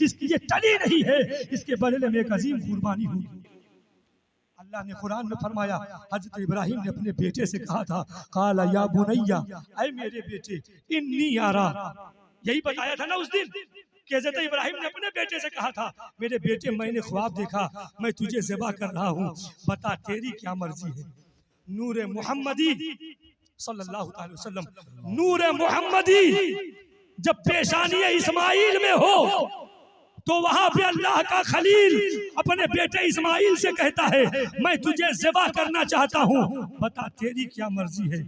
इसकी ये टली नहीं है, इसके बदले में एक अजीम कुर्बानी होगी। अल्लाह ने कुरान में फरमाया, हजरत इब्राहिम ने अपने बेटे से कहा था, काला या बुनैया, ऐ मेरे बेटे, इन्नी यारा, यही बताया था ना उस दिन कि हजरत इब्राहिम ने अपने बेटे से कहा था, मेरे बेटे मैंने ख्वाब देखा, मैं तुझे ज़िबा कर रहा हूँ, बता तेरी क्या मर्जी है। नूर मोहम्मदी सल्लल्लाहु अलैहि वसल्लम, नूर मोहम्मदी जब पेशानी इस्माइल में हो तो वहां पे अल्लाह का खलील अपने बेटे इस्माइल से कहता है, मैं तुझे ज़िबा करना चाहता हूँ, बता तेरी क्या मर्जी है।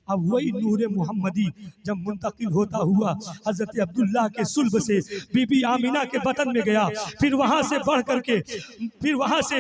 अब वही नूर मोहम्मदी जब मुंतकिल होता हुआ हजरत अब्दुल्ला के सुल्ब से बीबी आमिना के बतन में गया, फिर वहां से बढ़ करके फिर वहां से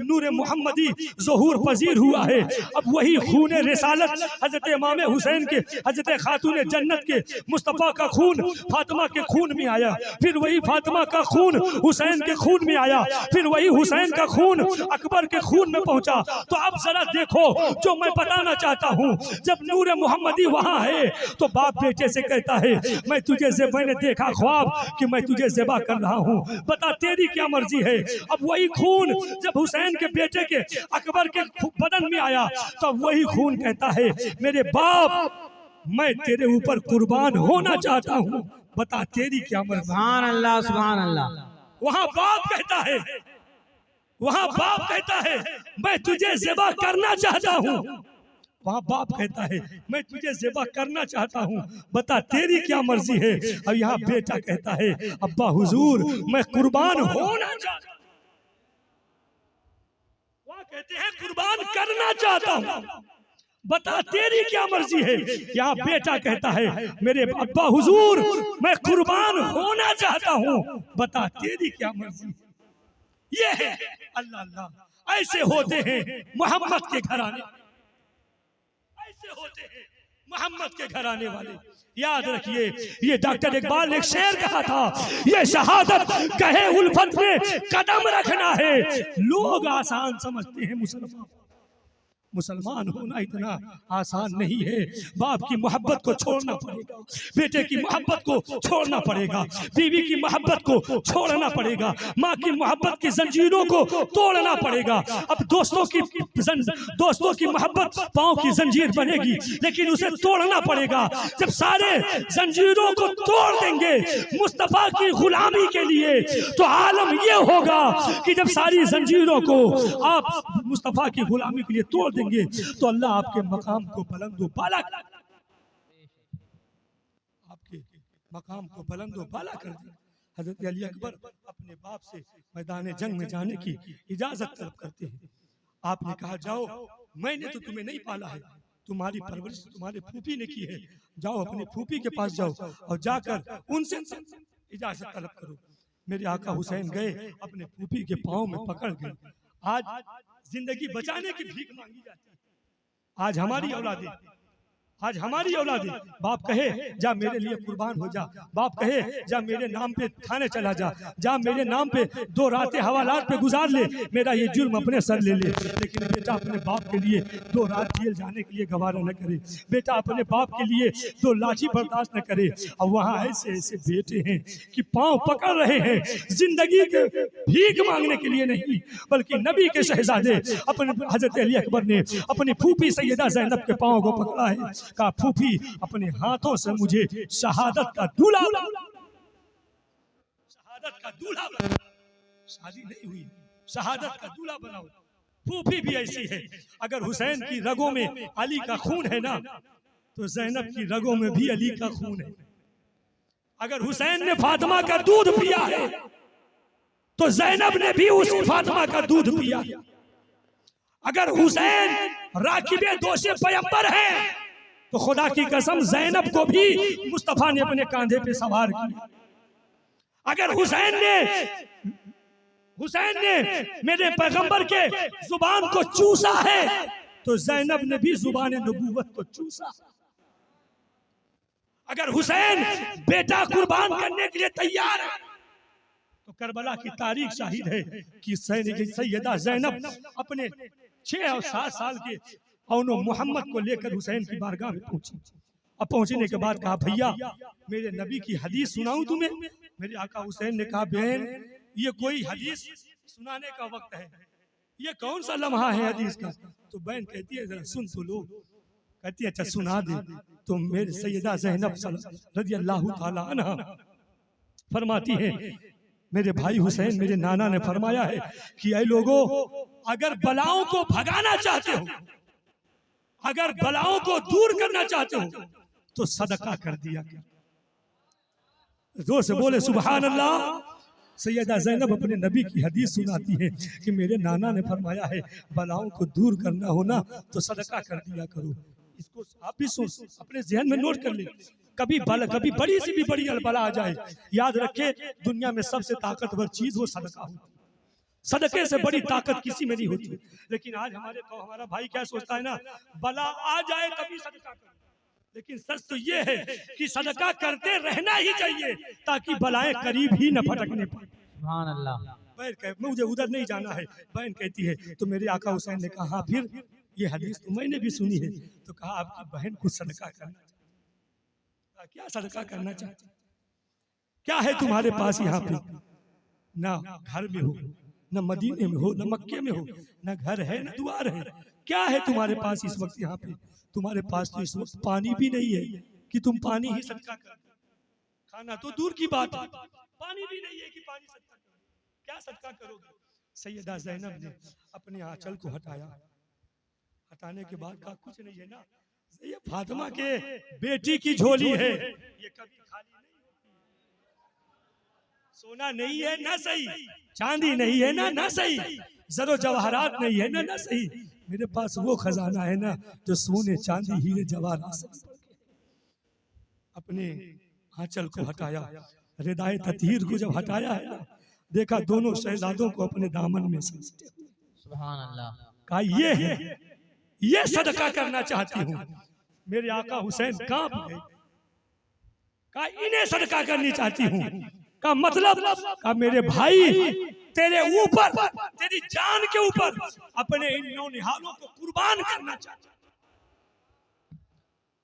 नूर मोहम्मदी ज़हूर पजीर हुआ है। अब वही खून रिसालत हजरत इमाम हुसैन के, हजरत खातून जन्नत के मुस्तफ़ा का खून फातिमा के खून में आया, फिर वही फातिमा का खून हुसैन के खून में आया, फिर वही हुसैन का खून अकबर के खून में पहुंचा। तो अब जरा देखो जो मैं बताना चाहता हूँ, जब नूर मोहम्मदी वहां है तो बाप बेटे से कहता है, मैं तुझे मैंने देखा ख्वाब कि मैं तुझे ज़िबा कर रहा हूँ, बता तेरी क्या मर्जी है। अब वही खून जब हुसैन के बेटे के अकबर के बदन में आया तो वही खून कहता है, मेरे बाप मैं तेरे ऊपर कुर्बान होना चाहता हूँ, बता तेरी क्या मर्जी। सुभान अल्लाह, सुभान अल्लाह। वहां बाप कहता है, वहां बाप कहता है मैं तुझे ज़िबा करना चाहता हूँ, वहां बाप कहता है मैं तुझे ज़िबा करना चाहता हूँ, बता तेरी क्या मर्जी है। और यहाँ बेटा कहता है, अब्बा हुजूर मैं कुर्बान होना चाहता हूँ, वहां कहते हैं कुर्बान करना चाहता हूँ, बता तेरी क्या मर्जी है। यहाँ बेटा कहता है, मेरे अब्बा हुजूर मैं कुर्बान होना चाहता हूँ, बता तेरी क्या मर्जी। ये है अल्लाह अल्लाह, ऐसे होते हैं मोहम्मद के घराने, ऐसे होते हैं मोहम्मद के घराने वाले। याद रखिए, ये डॉक्टर इकबाल ने एक शेर कहा था, ये शहादत कहे उल्फत में कदम रखना है, लोग आसान समझते हैं मुसलमान होना इतना आसान नहीं है। बाप की मोहब्बत को छोड़ना पड़ेगा, बेटे की मोहब्बत को छोड़ना पड़ेगा, बीवी की मोहब्बत को छोड़ना पड़ेगा, माँ की मोहब्बत की जंजीरों को तोड़ना पड़ेगा। अब दोस्तों की मोहब्बत पाँव की जंजीर बनेगी, लेकिन उसे तोड़ना पड़ेगा। जब सारे जंजीरों को तोड़ देंगे मुस्तफ़ा की गुलामी के लिए, तो आलम ये होगा कि जब सारी जंजीरों को आप मुस्तफ़ा की गुलामी के लिए तोड़ देंगे तो अल्लाह आपके मकाम को बुलंद व बाला, आपके मकाम को बुलंद व बाला कर देगा। हजरत अली अकबर अपने बाप से मैदान जंग में जाने की इजाजत तलब करते हैं। आपने कहा, जाओ, मैंने तो तुम्हें नहीं पाला है, तुम्हारी परवरिश तुम्हारे फूफी ने की है, जाओ अपने फूफी के पास जाओ और जाकर उनसे इजाजत तलब करो। मेरे आका हुसैन गए, अपने फूफी के पाँव में पकड़ गए। आज जिंदगी बचाने की भीख मांगी जाती है। आज हमारी औलादे बाप कहे जा मेरे लिए कुर्बान हो जा, बाप कहे जा मेरे नाम पे थाने चला जा मेरे नाम पे 2 रातें हवालात पे गुजार ले, मेरा ये जुर्म अपने सर ले ले। लेकिन बेटा अपने बाप के लिए 2 रात जेल जाने के लिए गवारा न करे, बेटा अपने बाप के लिए 2 लाठी बर्दाश्त न करे। अब वहाँ ऐसे ऐसे बेटे हैं कि पाँव पकड़ रहे हैं जिंदगी के भीख मांगने के लिए नहीं, बल्कि नबी के शहजादे अपने हजरत अली अकबर ने अपनी फूफी सैयदा ज़ैनब के पाँव को पकड़ा है, का फूफी अपने हाथों से मुझे शहादत का दूल्हा बनाओ, शहादत का दूल्हा बनाओ। शादी नहीं हुई, शहादत का दूल्हा बनाओ। फूफी भी ऐसी है, अगर हुसैन की रगों में अली का खून है ना, तो ज़ैनब की रगों में भी अली का खून है। अगर हुसैन ने फातिमा का दूध पिया है तो ज़ैनब ने भी उसी फातिमा का दूध पिया। अगर हुसैन राकिबे दोषे पैगंबर है तो खुदा की कसम ज़ैनब को भी मुस्तफ़ा ने अपने कांधे पे सवार किया। अगर हुसैन ने मेरे पैगंबर के जुबान को चूसा है तो ज़ैनब ने भी जुबान नबूवत को चूसा। अगर हुसैन बेटा कुर्बान करने के लिए तैयार है तो करबला की तारीख शाहिद है कि सैयदा ज़ैनब अपने 6 और 7 साल के औनो मोहम्मद को लेकर हुसैन की बारगाह में पहुंची अब पहुंचने के बाद कहा भैया मेरे नबी की हदीस सुनाऊं तुम्हें। मेरे आका हुसैन ने कहा बहन ये कोई हदीस सुनाने का वक्त है, ये कौन सा लम्हा है हदीस का। तो बहन कहती है जरा सुन तो लो। कहती है अच्छा सुना दे। तो मेरे सैयदा ज़ैनब रज़ियल्लाहु ताला अन्हा फरमाती है मेरे भाई हुसैन मेरे नाना ने फरमाया है कि ऐ लोगों अगर बलाओं को भगाना चाहते हो, अगर बलाओं को दूर करना चाहते हो तो सदका कर दिया कर। जोर से बोले सुभान अल्लाह। सैयदा ज़ैनब अपने नबी की हदीस सुनाती है कि मेरे नाना ने फरमाया है बलाओं को दूर करना हो ना तो सदका कर दिया करो। इसको आप भी सुन अपने ज़हन में नोट कर ले। कभी बड़ी सी भी बड़ी बला आ जाए याद रखे दुनिया में सबसे ताकतवर चीज वो सदका होती है। सदके से बड़ी ताकत किसी में नहीं होती। लेकिन आज हमारा भाई क्या सोचता है ना बला आ जाए तभी सदका करो। लेकिन सच तो ये है कि सदका करते रहना ही चाहिए ताकि बलाएं करीब ही न फटकने पाए। सुभान अल्लाह। मुझे उधर नहीं जाना है। बहन कहती है तो मेरे आका हुसैन ने कहा फिर ये हदीस तो मैंने भी सुनी है। तो कहा आपकी बहन को सदका करना चाहिए। क्या सदका करना चाहती, क्या है तुम्हारे पास यहाँ पे? ना घर में हो, न मदीने में हो, न मक्के में हो, न घर है न द्वार है। क्या है तुम्हारे पास इस वक्त यहाँ पे? तुम्हारे पास तो इस वक्त पानी भी नहीं है कि तुम पानी ही सदका कर। खाना तो दूर की बात है, पानी भी नहीं है कि पानी सदका करो। क्या सदका करोगे? सैयदा ज़ैनब ने अपने आंचल को हटाया। हटाने के बाद कहा कुछ नहीं है ना, ये फातिमा के बेटी की झोली है, ये कभी खाली नहीं होती। सोना नहीं है ना सही, चांदी नहीं है ना सही, जरो जवाहरात नहीं है ना सही, मेरे पास वो खजाना है ना जो सोने चांदी हीरे जवाहरात से। अपने आंचल को हटाया, रिदाए ततहीर को जब हटाया है ना, देखा दोनों शहजादों को अपने दामन में समेटे हुए। सुभान अल्लाह। कहा ये है, ये सदका करना चाहती हूँ। मेरे आका हुसैन कांप गए। कहा इन्हें सदका करनी चाहती हूँ। का मतलब का मेरे भाई तेरे ऊपर, तेरी जान के ऊपर अपने इन नौनिहालों को कुर्बान करना चाहता।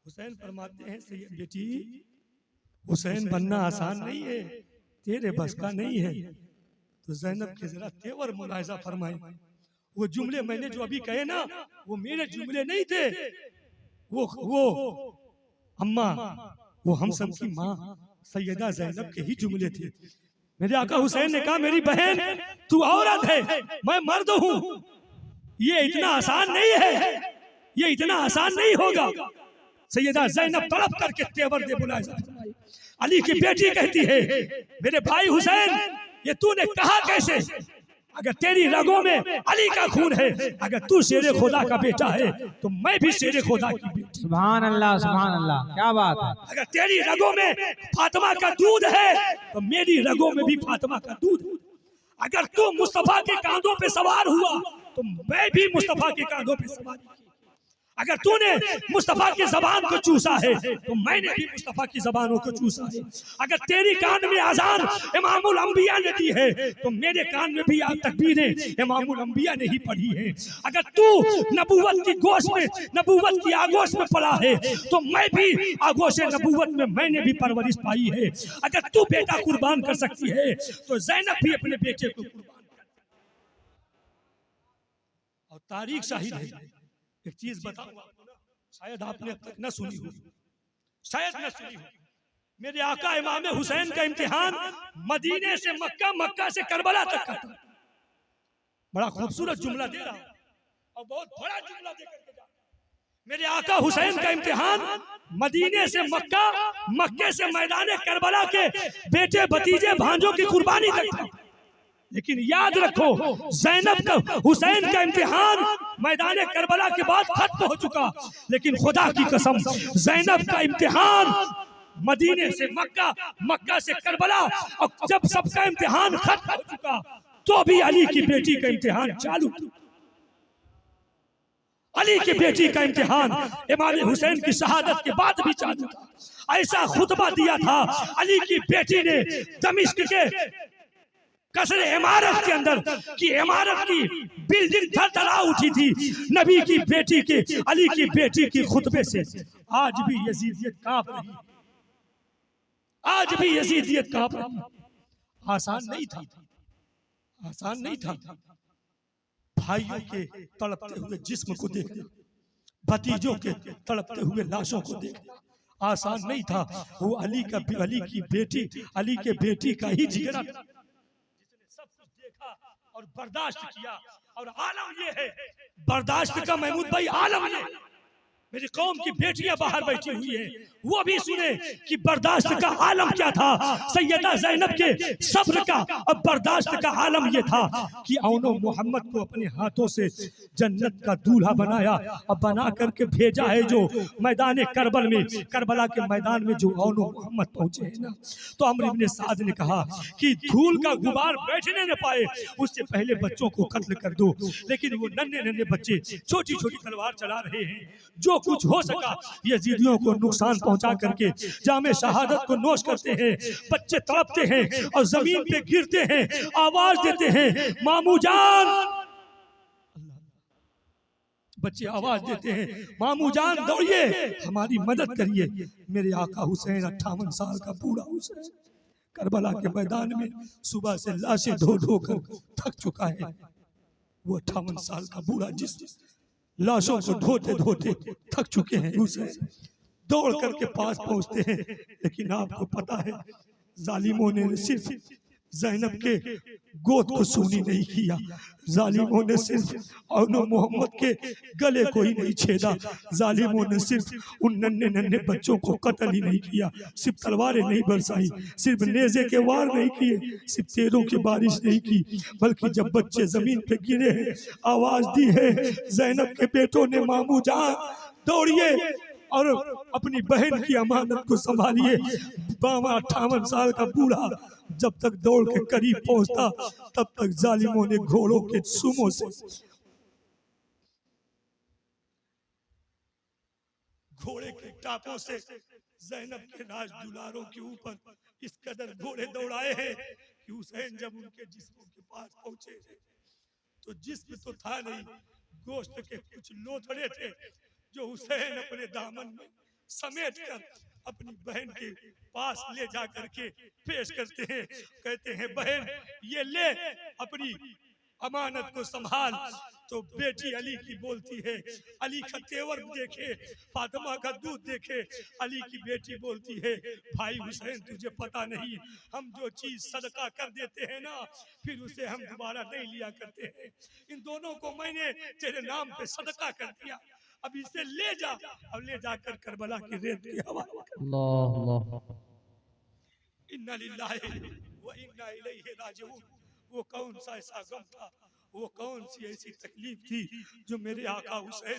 हुसैन फरमाते हैं सैयद बेटी हुसैन बनना आसान नहीं है, तेरे बस का नहीं है। तो ज़ैनब के जरा तेवर मुलाहिजा फरमाए। वो जुमले मैंने जो अभी कहे ना वो मेरे जुमले नहीं थे, वो अम्मा वो हम सब की माँ सैयदा ज़ैनब के ही जुमले थे। मेरे आका हुसैन ने कहा मेरी बहन तू औरत है, मैं मर्द हूँ, ये इतना आसान नहीं है, ये इतना आसान नहीं होगा। सैयदा ज़ैनब तड़प करके तेवर दे बुलाया। अली की बेटी कहती है मेरे भाई हुसैन ये तूने कहा कैसे? अगर तेरी रगों में अली का खून है, अगर तू शेरे खुदा का बेटा है तो मैं भी शेरे खुदा की बेटी। सुभान अल्लाह, सुभान अल्लाह, क्या बात है। अगर तेरी रगों में फातिमा का दूध है तो मेरी रगों में भी फातिमा का दूध है। अगर तू मुस्तफा के कांधों पे सवार हुआ तो मैं भी मुस्तफा के कांधों पे सवार। अगर तूने मुस्तफा की जबान को चूसा है तो मैंने भी मुस्तफा की जबानों को चूसा है। अगर तेरी कान में आजान इमामुल अंबिया ने दी है तो मेरे कान में भी आप तकबीरें इमामुल अंबिया ने ही पढ़ी है। अगर तू नबूवत की गोश में, नबूवत की आगोश में पड़ा है तो मैं भी आगोश नबूवत में मैंने भी परवरिश पाई है। अगर तू बेटा कुर्बान कर सकती है तो ज़ैनब भी अपने बेटे को कुर्बान कर। और तारीख शाहिद है। एक चीज बताऊं आपको ना, शायद आपने अब तक न सुनी हो, शायद न सुनी हो। मेरे आका इमाम हुसैन का इम्तिहान मदीने से मक्का, मक्का से करबला तक का था। बड़ा खूबसूरत जुमला दे रहा और बहुत बड़ा जुमला दे करके जा। मेरे आका हुसैन का इम्तिहान मदीने से मक्का, मक्के से मैदान करबला के बेटे भतीजे भांजों की कुर्बानी तक था। लेकिन याद रखो ज़ैनब का हुसैन का इम्तिहान मैदान करबला के बाद खत्म हो चुका, लेकिन खुदा की कसम ज़ैनब का इम्तिहान मदीने से मक्का, मक्का से करबला, और जब सबका इम्तिहान खत्म हो चुका तो भी अली की बेटी का इम्तिहान चालू। अली की बेटी का इम्तिहान इमाम हुसैन की शहादत के बाद भी चालू था। ऐसा खुतबा दिया था अली की बेटी ने दमिश्क के कसरे इमारत के अंदर कि इमारत की बिल्डिंग थरथरा उठी थी नबी की बेटी के, अली की बेटी की खुतबे से। आज भी यजीदियत कांप रही है, आज भी यजीदियत कांप रही है। आसान नहीं था, आसान नहीं था भाइयों के तड़पते हुए जिस्म को देखना, भतीजों के तड़पते हुए लाशों को देखना आसान नहीं था। वो अली की बेटी, अली के बेटी का ही जिगरा था, जिसने सब कुछ देखा और बर्दाश्त किया। और आलम ये है बर्दाश्त का, महमूद भाई आलम ये, मेरी कौम की बेटियां बाहर बैठी हुई है, वो भी सुने कि बर्दाश्त का आलम क्या था। सैयदा ज़ैनब के सब्र का और बर्दाश्त का आलम ये था कि औनो मोहम्मद को अपने हाथों से जन्नत का दूल्हा बनाया और बना करके भेजा है जो मैदान करबल में, करबला के मैदान में जो औनो मोहम्मद पहुंचे हैं ना, तो अम्र इब्ने साद ने कहा कि धूल का गुबार बैठने न पाए उससे पहले बच्चों को कत्ल कर दो। लेकिन वो नन्हे नन्हे बच्चे छोटी छोटी तलवार चला रहे हैं, जो कुछ हो सका यजीदियों को नुकसान पहुंचा करके जामे शहादत को नोश करते हैं। बच्चे तड़पते हैं और जमीन पे गिरते हैं, आवाज देते हैं मामू जान, बच्चे आवाज देते हैं मामू जान दौड़िए हमारी मदद करिए। मेरे आका हुसैन 58 साल का बूढ़ा हुसैन करबला के मैदान में सुबह से लाशें धो धो कर थक चुका है। वो 58 साल का बूढ़ा जिस्म लाशों को धोते धोते थक चुके हैं। हुसैन दौड़ करके पास पहुंचते हैं, लेकिन आपको पता है जालिमों ने सिर्फ ज़ैनब के गोद को सूनी नहीं किया, जालिमों ने सिर्फ औनो मोहम्मद के गले को ही नहीं छेदा, जालिमों ने सिर्फ उन नन्हे नन्हे बच्चों को कत्ल ही नहीं किया, सिर्फ तलवारें नहीं बरसाई, सिर्फ नेज़े के वार नहीं किए, सिर्फ तीरों की बारिश नहीं की, बल्कि जब बच्चे जमीन पे गिरे हैं आवाज दी है ज़ैनब के बेटों ने मामू जान दौड़िए और अपनी बहन की अमानत को संभालिए। 58 साल का बूढ़ा जब तक दौड़ के करीब पहुंचता तब तक जालिमों ने घोड़ों के सुमों से, घोड़े के टापों से ज़ैनब के राज दुलारों के ऊपर इस कदर घोड़े दौड़ाए हैं कि हुसैन जब उनके जिस्मों के पास पहुंचे तो जिस्म तो था नहीं, गोश्त के कुछ लोथड़े थे जो हुसैन अपने दामन में समेट कर अपनी बहन के पास ले जा करके पेश करते हैं। कहते हैं बहन ये ले अपनी अमानत को संभाल। तो बेटी अली की बोलती है, अली का तेवर देखे, फातिमा का दूध देखे, अली की बेटी बोलती है भाई हुसैन तुझे पता नहीं, हम जो चीज सदका कर देते हैं ना फिर उसे हम दोबारा नहीं लिया करते हैं। इन दोनों को मैंने तेरे नाम पे सदका कर दिया, अब इसे ले जा और ले जाकर करबला की रेत की हवाले कर। इन्ना लिल्लाहि व इन्ना इलैहि राजिऊन। वो कौन सा ऐसा गम था, वो कौन सी ऐसी तकलीफ थी जो मेरे आका हुसैन